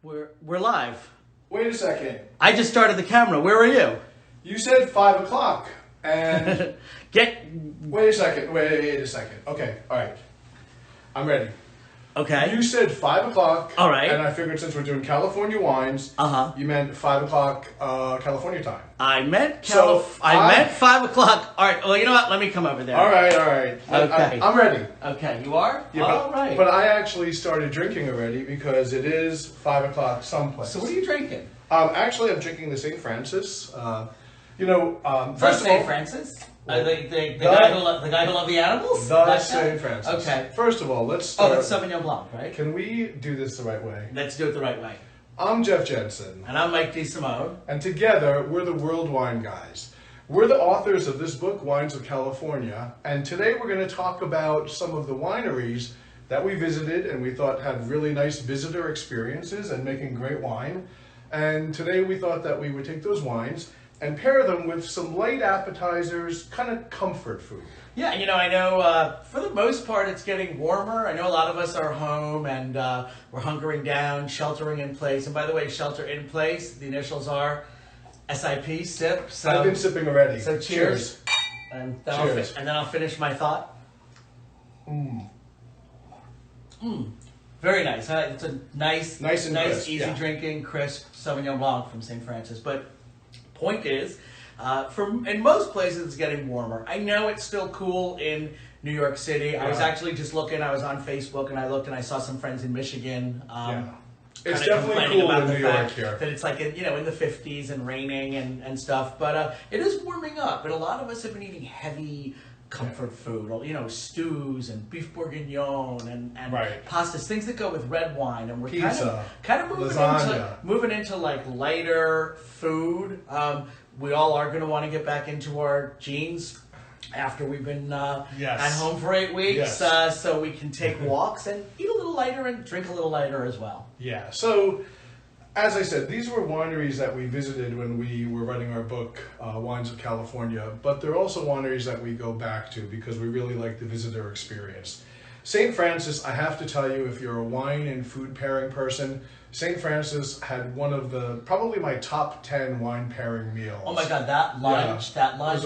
We're live. Wait a second. I just started the camera. Where are you? You said 5 o'clock, and Wait a second. Wait a second. Okay. All right. I'm ready. Okay. You said 5 o'clock. All right. And I figured since we're doing California wines, you meant 5 o'clock California time. I meant I meant 5 o'clock. All right. Well, you know what? Let me come over there. All right. Okay. I'm ready. Okay. You are? Yeah, all right. But I actually started drinking already because it is 5 o'clock someplace. So what are you drinking? Actually, I'm drinking the St.Francis. First of all, St.Francis? The guy who loved the animals? The St.Francis. Okay. First of all, let's start. Oh, that's Sauvignon Blanc, right? Can we do this the right way? Let's do it the right way. I'm Jeff Jensen. And I'm Mike DeSimone. And together, we're the World Wine Guys. We're the authors of this book, Wines of California. And today we're going to talk about some of the wineries that we visited and we thought had really nice visitor experiences and making great wine. And today we thought that we would take those wines and pair them with some light appetizers, kind of comfort food. Yeah, I know for the most part it's getting warmer. I know a lot of us are home and we're hunkering down, sheltering in place. And by the way, shelter in place, the initials are SIP, SIP. So, I've been sipping already. So cheers. And then, Cheers. And then I'll finish my thought. Very nice. It's a nice, crisp, easy yeah. drinking, crisp Sauvignon Blanc from St. Francis. But point is, in most places it's getting warmer. I know it's still cool in New York City. I was actually just looking. I was on Facebook and I looked and I saw some friends in Michigan. It's definitely cool in New York here. That it's like in the 50s and raining and stuff. But it is warming up, and a lot of us have been eating heavy comfort food, stews and beef bourguignon and pastas, things that go with red wine, and we're pizza, kind of moving into like lighter food. We all are going to want to get back into our jeans after we've been at home for 8 weeks, so we can take walks and eat a little lighter and drink a little lighter as well. Yeah. So, as I said, these were wineries that we visited when we were writing our book, Wines of California, but they're also wineries that we go back to because we really like the visitor experience. St. Francis, I have to tell you, if you're a wine and food pairing person, St. Francis had one of probably my top 10 wine pairing meals. Oh my God, that lunch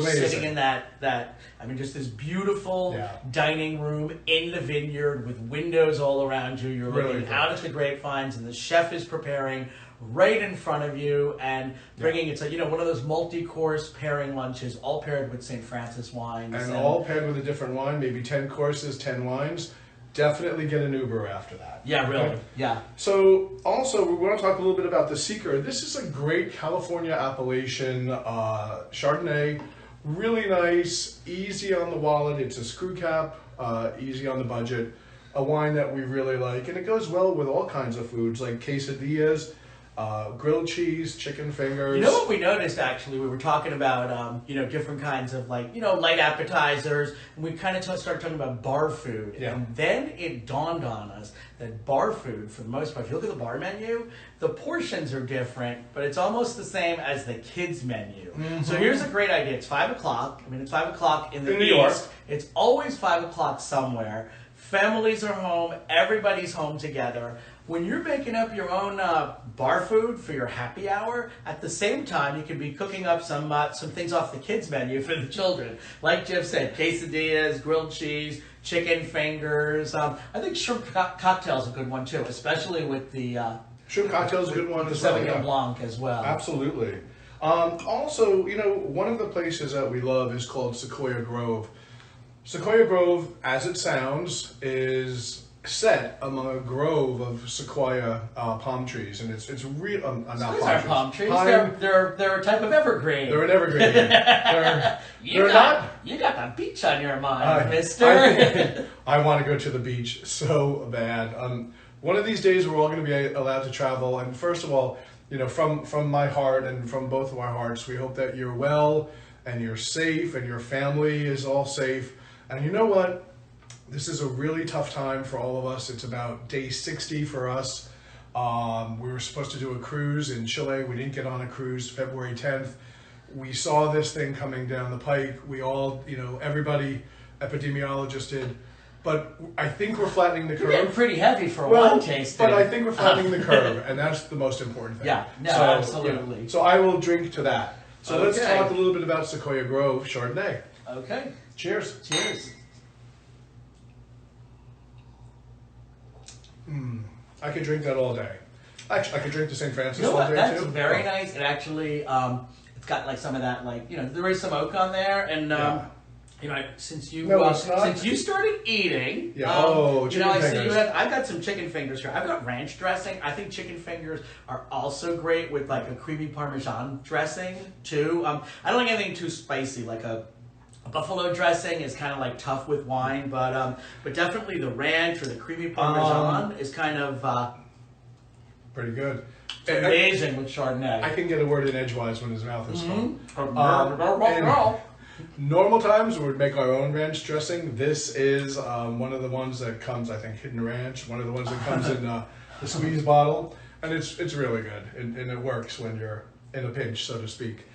sitting in just this beautiful dining room in the vineyard with windows all around you. You're looking out at the grapevines and the chef is preparing right in front of you and bringing it's one of those multi-course pairing lunches, all paired with St. Francis wines. And all paired with a different wine, maybe 10 courses, 10 wines. Definitely get an Uber after that. Yeah, really. Okay? Yeah. So, also, we want to talk a little bit about the Seeker. This is a great California appellation Chardonnay. Really nice, easy on the wallet. It's a screw cap, easy on the budget. A wine that we really like. And it goes well with all kinds of foods like quesadillas, grilled cheese, chicken fingers. You know what we noticed actually? We were talking about different kinds of light appetizers, and we kind of started talking about bar food. Yeah. And then it dawned on us that bar food, for the most part, if you look at the bar menu, the portions are different, but it's almost the same as the kids menu. Mm-hmm. So here's a great idea. It's 5 o'clock. It's 5 o'clock in New York. It's always 5 o'clock somewhere. Families are home. Everybody's home together. When you're making up your own bar food for your happy hour, at the same time you can be cooking up some things off the kids menu for the children. Like Jeff said, quesadillas, grilled cheese, chicken fingers. I think shrimp cocktail's a good one too, especially with the shrimp cocktail's a good one as well. Sauvignon Blanc as well. Absolutely. Also, one of the places that we love is called Sequoia Grove. Sequoia Grove, as it sounds, is set among a grove of sequoia palm trees, and it's real. Not These aren't palm trees. They're a type of evergreen. They're an evergreen. You got the beach on your mind, Mister. I want to go to the beach so bad. One of these days, we're all going to be allowed to travel, and first of all, from my heart and from both of our hearts, we hope that you're well and you're safe and your family is all safe. And you know what? This is a really tough time for all of us. It's about day 60 for us. We were supposed to do a cruise in Chile. We didn't get on a cruise February 10th. We saw this thing coming down the pike. We all, everybody, epidemiologists did. but I think we're flattening the You're getting curve. pretty heavy for a wine tasting. But I think we're flattening the curve, and that's the most important thing. Yeah, no, absolutely. So I will drink to that. So let's Okay. talk a little bit about Sequoia Grove Chardonnay. Okay. Cheers. Cheers. I could drink that all day. Actually, I could drink the St. Francis You know all what? day That's too. very nice. It actually, it's got like some of that, like, you know, there is some oak on there, and Yeah. you know, since you No, it's not. since you started eating, Yeah. Oh, you know, I chicken see you fingers. have. I've got some chicken fingers here. I've got ranch dressing. I think chicken fingers are also great with like a creamy Parmesan dressing too. I don't like anything too spicy, like a buffalo dressing is kind of like tough with wine, but definitely the ranch or the creamy Parmesan is kind of Pretty good. amazing with Chardonnay. I can get a word in edgewise when his mouth is full. Mm-hmm. Normal times we would make our own ranch dressing. This is one of the ones that comes, I think, hidden ranch. One of the ones that comes in the squeeze bottle, and it's really good, and it works when you're in a pinch, so to speak.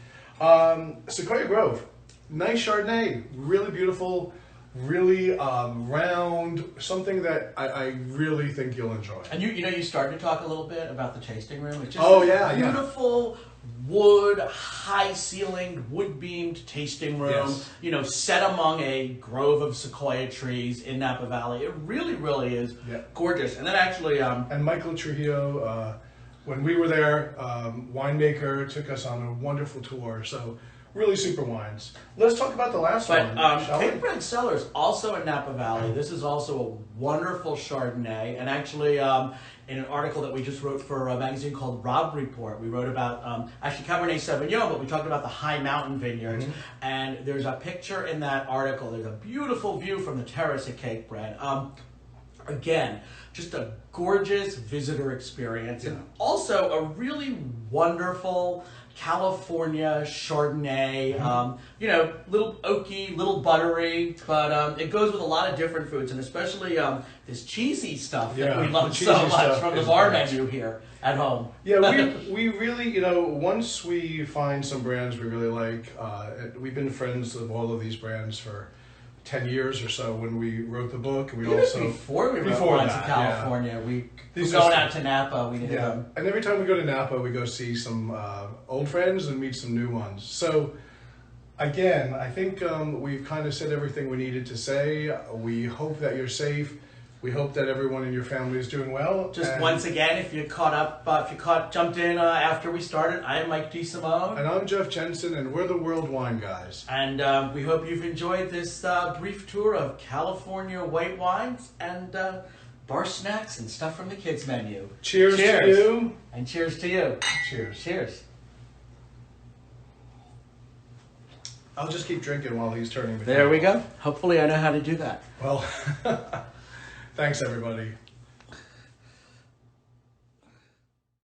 Sequoia Grove, nice Chardonnay, really beautiful, really round, something that I really think you'll enjoy. And you started to talk a little bit about the tasting room. It's just beautiful wood, high-ceilinged, wood-beamed tasting room. Yes. You know, set among a grove of sequoia trees in Napa Valley. It really, really is gorgeous. And then actually, and Michael Trujillo, when we were there, winemaker, took us on a wonderful tour. So really super wines. Let's talk about the last one. Shall we? Cakebread Cellars, also in Napa Valley. This is also a wonderful Chardonnay. And actually, in an article that we just wrote for a magazine called Rob Report, we wrote about actually Cabernet Sauvignon, but we talked about the high mountain vineyards. And there's a picture in that article. There's a beautiful view from the terrace at Cakebread. Again, just a gorgeous visitor experience, and also a really wonderful California Chardonnay. You know, little oaky, little buttery, but it goes with a lot of different foods, and especially this cheesy stuff that we love so much from the bar menu here at home. Yeah, we really, you know, once we find some brands we really like, we've been friends of all of these brands for 10 years or so when we wrote the book. And we before we wrote Wines of California, we were going out to Napa. We did them. And every time we go to Napa, we go see some old friends and meet some new ones. So again, I think we've kind of said everything we needed to say. We hope that you're safe. We hope that everyone in your family is doing well. Just once again, if you jumped in after we started, I'm Mike DeSimone. And I'm Jeff Jensen, and we're the World Wine Guys. And we hope you've enjoyed this brief tour of California white wines and bar snacks and stuff from the kids menu. Cheers to you. And cheers to you. Cheers. Cheers. I'll just keep drinking while he's turning the There we go. Hopefully I know how to do that. Well, thanks everybody.